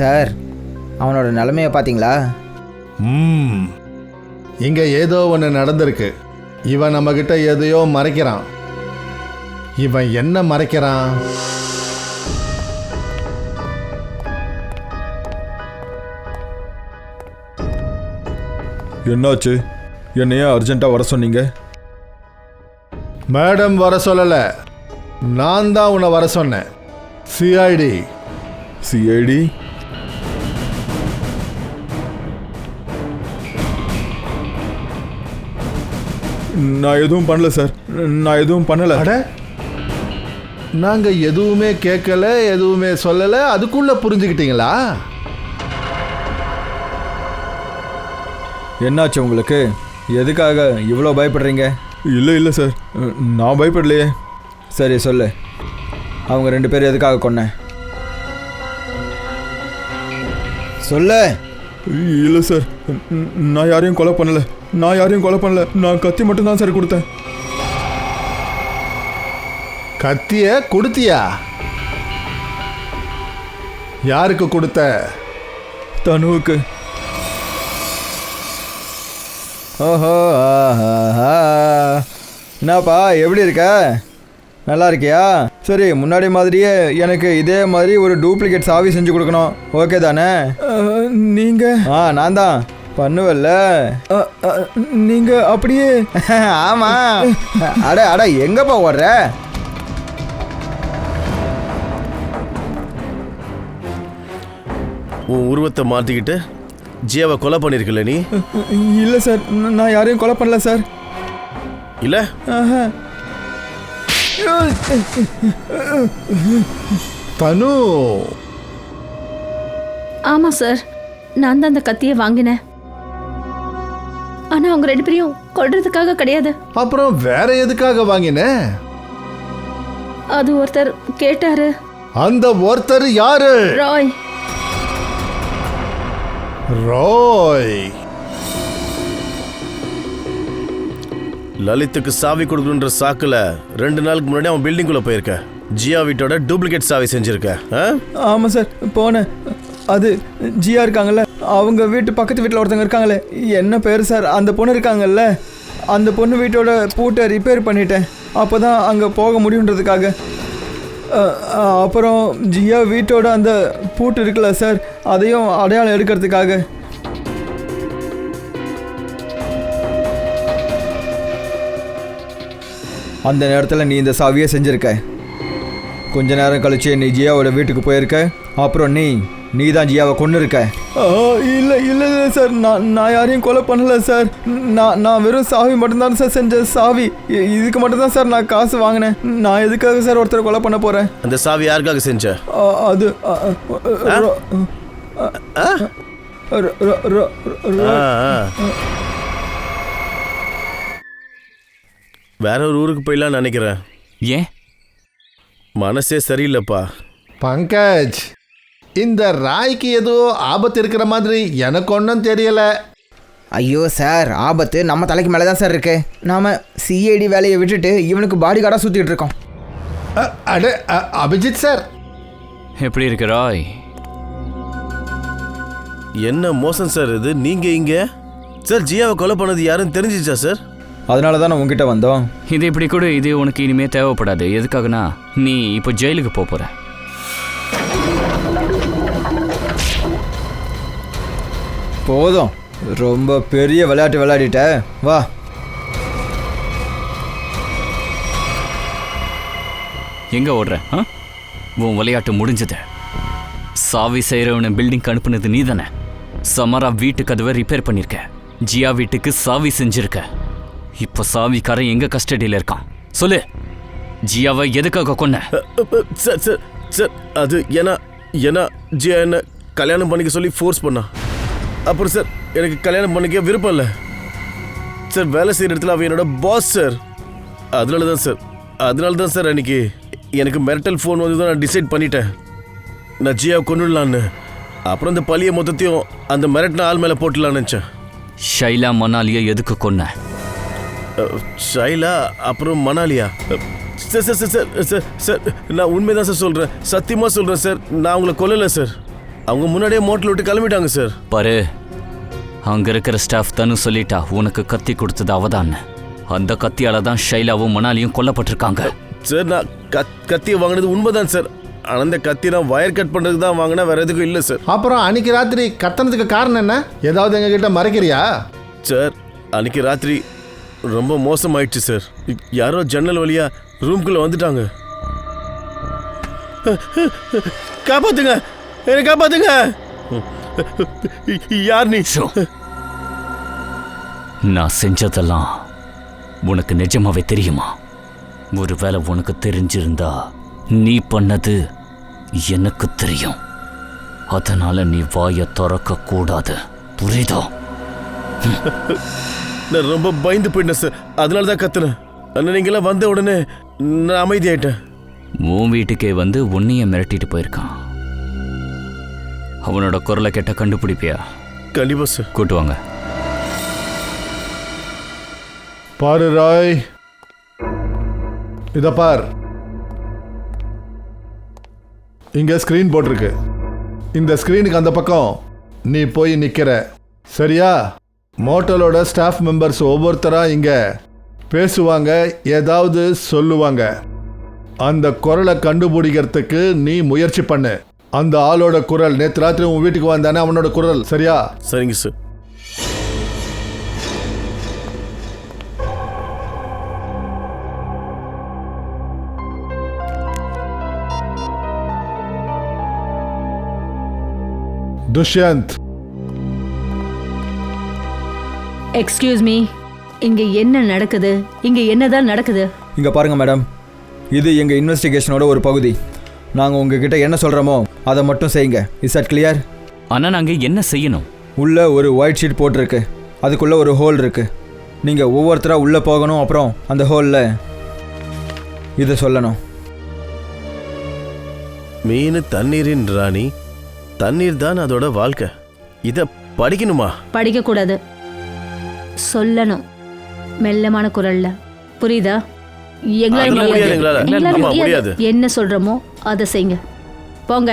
சார், அவனோட நிலைமையை பார்த்தீங்களா? இங்க ஏதோ ஒன்று நடந்திருக்கு. இவன் நம்ம கிட்ட எதையோ மறைக்கிறான். இவன் என்ன மறைக்கிறான்? என்னாச்சு? என்னையா அர்ஜென்ட்டாக வர சொன்னீங்க? மேடம் வர சொல்லல, நான் தான் உன்னை வர சொன்னேன். சிஐடி. நான் எதுவும் பண்ணல சார், நான் எதுவும் பண்ணல. அட, நாங்க எதுவுமே கேட்கல, எதுவுமே சொல்லல, அதுக்குள்ள புரிஞ்சுக்கிட்டீங்களா? என்னாச்சு உங்களுக்கு? எதுக்காக இவ்வளோ பயப்படுறீங்க? இல்லை இல்லை சார், நான் பயப்படலையே. சரி சொல்லு, அவங்க 2 பேரும் எதுக்காக கொன்னேன் சொல்ல. இல்லை சார், நான் யாரையும் கொலை பண்ணல, நான் கத்தி மட்டும்தான் சார் கொடுத்தேன். கத்திய கொடுத்தியா? யாருக்கு கொடுத்த? தனுவுக்கு. ஓஹோ, என்னப்பா எப்படி இருக்க? நல்லா இருக்கியா? சரி, முன்னாடி மாதிரியே எனக்கு இதே மாதிரி ஒரு டூப்ளிகேட் சாவி செஞ்சு கொடுக்கணும், ஓகே தானே? நீங்கள் நான் தான் பண்ணுவல்ல, நீங்கள் அப்படியே. ஆமாம். அட எங்கப்பா ஓடுற? உன் உருவத்தை மாற்றிக்கிட்டு ஜியாவை கொலை பண்ணியிருக்கல நீ? இல்லை சார், நான் யாரையும் கொலை பண்ணல சார். இல்லை? தனு. ஆமாம் சார், நான் தான் அந்த கத்தியை வாங்கினேன். ஆனால் அவங்க 2 பேரையும் கொல்றதுக்காக கிடையாது. அப்புறம் வேற எதுக்காக வாங்கின? அது ஒருத்தர் கேட்டாரு. அந்த ஒருத்தர் யாரு? ராய். ராய். லலித்துக்கு சாவி கொடுக்கணுன்ற சாக்குல 2 நாளுக்கு முன்னாடி அவன் பில்டிங்குள்ள போயிருக்க. ஜியா வீட்டோட டூப்ளிகேட் சாவி செஞ்சிருக்க. ஆமாம் சார், போனேன். அது ஜியா இருக்காங்கல்ல, அவங்க வீட்டு பக்கத்து வீட்டில் ஒருத்தவங்க இருக்காங்களே, என்ன பேர் சார், அந்த பொண்ணு இருக்காங்கல்ல, அந்த பொண்ணு வீட்டோட பூட்டை ரிப்பேர் பண்ணிட்டேன். அப்போ தான் அங்கே போக முடியுன்றதுக்காக. அப்புறம் ஜியா வீட்டோட அந்த பூட்டு இருக்குல்ல சார், அதையும் அடையாளம் எடுக்கிறதுக்காக. அந்த நேரத்தில் நீ இந்த சாவியை செஞ்சுருக்க. கொஞ்ச நேரம் கழிச்சு நீ ஜியாவோட வீட்டுக்கு போயிருக்க. அப்புறம் நீ தான் ஜியாவை கொண்டு இருக்க. இல்லை இல்லை இல்லை சார், நான் யாரையும் கொலை பண்ணல சார். நான் வெறும் சாவி மட்டும்தான் சார் செஞ்ச சாவி. இதுக்கு மட்டும்தான் சார் நான் காசு வாங்கினேன். நான் எதுக்காக சார் ஒருத்தர் கொலை பண்ண போகிறேன்? அந்த சாவி யாருக்காக செஞ்ச? அது வேற ஒரு ஊருக்கு போயிடலான்னு நினைக்கிறேன். ஏன்? மனசே சரியில்லைப்பா. பங்கஜ், இந்த ராய்க்கு ஏதோ ஆபத்து இருக்கிற மாதிரி எனக்கு ஒன்றும் தெரியல. ஐயோ சார், ஆபத்து நம்ம தலைக்கு மேலே தான் சார் இருக்கு. நாம் சிஐடி வேலையை விட்டுட்டு இவனுக்கு பாடி கார்டாக சுற்றிட்டு இருக்கோம். அட அபிஜித் சார், எப்படி இருக்கு ராய்? என்ன மோசம் சார் இது? நீங்க இங்க சார் ஜியாவை கொலை பண்ணது யாருன்னு தெரிஞ்சிச்சா சார்? அதனால தான் நான் உங்ககிட்ட வந்தோம். இது இப்படி கூட இது உனக்கு இனிமே தேவைப்படாது. எதுக்காகனா நீ இப்போ ஜெயிலுக்கு போற. போதும், ரொம்ப பெரிய விளையாட்டு விளையாடிட்ட. வா. எங்க ஓடுற? உன் விளையாட்டு முடிஞ்சது. சாவி செய்கிறவனை பில்டிங் அனுப்புனது நீ தானே. சமரா வீட்டு கதவை ரிப்பேர் பண்ணிருக்க. ஜியா வீட்டுக்கு சாவி செஞ்சிருக்க. இப்போ சாவிக்காரன் எங்க கஸ்டடியில் இருக்கான்? சொல்லு, ஜியாவை எதுக்காக கொன்ன? சார் சார் சார், அது ஏன்னா ஜியா என்ன கல்யாணம் பண்ணிக்க சொல்லி ஃபோர்ஸ் பண்ணா. அப்புறம் சார் எனக்கு கல்யாணம் பண்ணிக்க விருப்பம் இல்லை சார். வேலை செய்கிற இடத்துல அவன் என்னோட பாஸ் சார். அதனால தான் சார் அன்னைக்கு எனக்கு மெரிட்டல் ஃபோன் வந்து தான் நான் டிசைட் பண்ணிட்டேன் நான் ஜியாவை கொண்டுடலான்னு. அப்புறம் இந்த பழிய மொத்தத்தையும் அந்த மிரட்டின ஆள் மேலே போட்டுடலான்னு நினச்சேன். ஷைலா மணாலியை எதுக்கு கொன்ன? ஷைலா அப்புறம் மணாலியா? Sir sir sir sir sir, நான் உண்மைதான் சார் சொல்கிறேன், சத்தியமாக சொல்கிறேன் சார். நான் அவங்கள கொல்லலை சார். அவங்க முன்னாடியே மோட்டல் விட்டு கிளம்பிட்டாங்க சார். பாரு, அங்க இருக்கிற ஸ்டாஃப் தனு சொல்லிட்டா உனக்கு கத்தி கொடுத்தது அவதான். அந்த கத்தியால தான் ஷைலாவும் மணாலியும் கொல்லப்பட்டிருக்காங்க. சார் நான் கத்தியை வாங்கினது உண்மைதான் சார். ஆனால் அந்த கத்தி நான் வயர் கட் பண்ணுறதுக்கு தான் வாங்கினா, வேற எதுக்கும் இல்லை சார். அப்புறம் அன்னைக்கு ராத்திரி கத்தனதுக்கு காரணம் என்ன? ஏதாவது எங்ககிட்ட மறைக்கிறியா? சார் அன்னைக்கு ராத்திரி ரொம்ப மோசமாயிடுச்சு சார். யாரோ ஜன்னல் வழியா ரூம்குள்ளே வந்துட்டாங்க. காப்பாத்துங்க, என்னை காப்பாத்துங்க. யார் நீ? நான் செஞ்சதெல்லாம் உனக்கு நிஜமாவே தெரியுமா? ஒருவேளை உனக்கு தெரிஞ்சிருந்தா நீ பண்ணது எனக்கு தெரியும். அதனால நீ வாயை திறக்க கூடாது, புரியுதா? நான் ரொம்ப பயந்து போயிட்டேன் சார், அதனால தான் கத்துனேன். ஆனால் நீங்களாம் வந்த உடனே நான் அமைதியாயிட்டேன். உன் வீட்டுக்கே வந்து உன்னைய மிரட்டிட்டு போயிருக்கான். அவனோட குரலை கேட்ட கண்டுபிடிப்பியா? கண்டிப்பா சார். கூட்டு வாங்க. பாரு ராய், இத பார், இங்க ஸ்கிரீன் போட்டிருக்கு. இந்த ஸ்கிரீனுக்கு அந்த பக்கம் நீ போய் நிக்கிற, சரியா? மோட்டலோட ஸ்டாஃப் மெம்பர்ஸ் ஒவ்வொருத்தரா இங்க பேசுவாங்க, ஏதாவது சொல்லுவாங்க. அந்த குரலை கண்டுபிடிக்கிறதுக்கு நீ முயற்சி பண்ணு. அந்த ஆளோட குரல் நேற்று ராத்திரி உன் வீட்டுக்கு வந்தானே, அவனோட குரல், சரியா? சரிங்க சார். துஷ்யந்த், எக்ஸ்கியூஸ் மீ, இங்க என்ன நடக்குது? இங்க என்னதான் நடக்குது? இங்கே பாருங்கள் மேடம், இது எங்கள் இன்வெஸ்டிகேஷனோட ஒரு பகுதி. நாங்கள் உங்ககிட்ட என்ன சொல்கிறோமோ அதை மட்டும் செய்யுங்க. Is that clear? ஆனால் நாங்கள் என்ன செய்யணும்? உள்ளே ஒரு ஒயிட் ஷீட் போட்டிருக்கு, அதுக்குள்ளே ஒரு ஹோல் இருக்குது. நீங்கள் ஒவ்வொருத்தராக உள்ளே போகணும், அப்புறம் அந்த ஹோலில் இதை சொல்லணும். மீன் தண்ணீரின் ராணி, தண்ணீர் தான் அதோட வாழ்க்கை. இதை படிக்கணுமா? படிக்கக்கூடாது, சொல்லணும் மெல்லமான குரல்ல. புரியுதா? எங்களால அதெல்லாம் முடியாது. முடியாது, எங்களால. எங்களால ஆமா, முடியாது. முடியாது. என்ன சொல்றோமோ அதை செய்யுங்க. போங்க.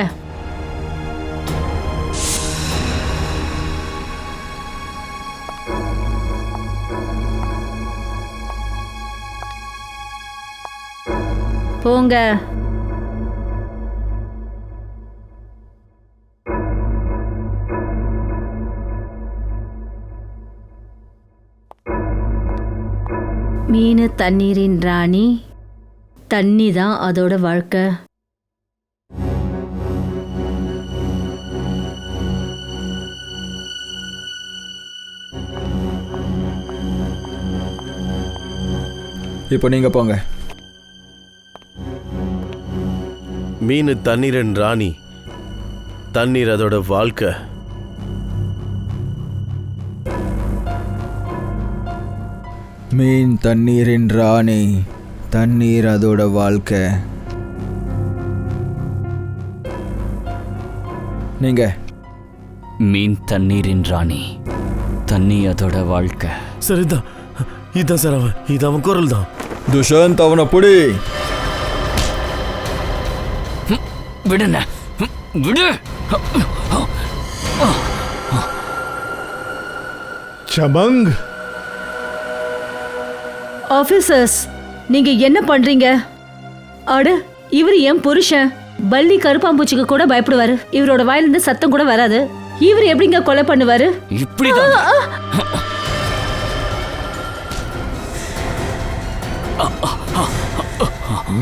போங்க. மீன் தண்ணீரின் ராணி, தண்ணி தான் அதோட வாழ்க்கை. இப்போ நீங்கள் போங்க. மீன் தண்ணீரின் ராணி, தண்ணீர் அதோட வாழ்க்கை. மீன் தண்ணீரின் ராணி, தண்ணீர் அதோட வாழ்க்கை. நீங்கள் மீன் தண்ணீரின் ராணி, தண்ணி அதோட வாழ்க்கை. சார் இதான் சார் அவன், இது அவன் குரல் தான். துஷந்த், அவனை புடி. விடுண்ண, விடு. சமங், ஆபீசர்ஸ், நீங்க என்ன பண்றீங்க? அட, இவர் என் புருஷன். பல்லி கருப்பாம்பூச்சிக்கு கூட பயப்படுவாரு. இவரோட வாயிலிருந்து சத்தம் கூட வராது. இவர் எப்படிங்க கொலை பண்ணுவாரு? இப்படிதான்.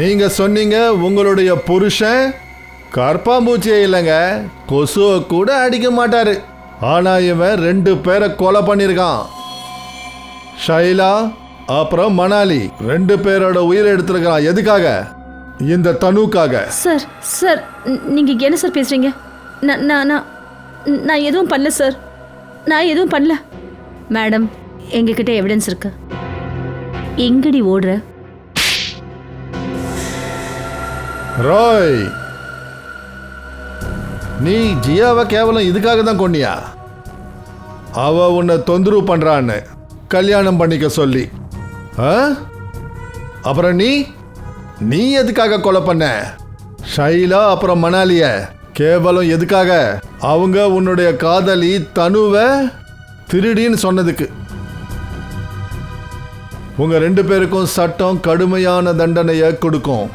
நீங்க சொன்னீங்க உங்களுடைய புருஷன் கற்பாம்பூச்சியே இல்லைங்க, கொசுவை கூட அடிக்க மாட்டாரு. ஆனா இவன் 2 பேரை கொலை பண்ணிருக்கான். ஷைலா அப்புறம் மணாலி 2 பேரோட உயிரை எடுத்திருக்கான். எதுக்காக? இந்த தனுக்காக. சார் சார், நீங்க என்ன சார் பேசுறீங்க? நான் எதுவும் பண்ணல சார், நான் எதுவும் பண்ணல. மேடம், எங்ககிட்ட எவிடன்ஸ் இருக்கு. எங்கடி ஓடுற? ராய், நீ ஜியாவை கேவலம் இதுக்காக தான் கொன்னியா? அவ உன்னை தொந்தரவு பண்றான்னு கல்யாணம் பண்ணிக்க சொல்லி. அப்புறம் நீ எதுக்காக கொலை பண்ண? ஷைலா அப்புறம் மணாலிய கேவலம் எதுக்காக? அவங்க உன்னுடைய காதலி தனுவை திருடின்னு சொன்னதுக்கு. உங்க 2 பேருக்கும் சட்டம் கடுமையான தண்டனையை கொடுக்கும்.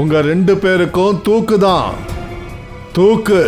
உங்க 2 பேருக்கும் தூக்கு தான், தூக்கு.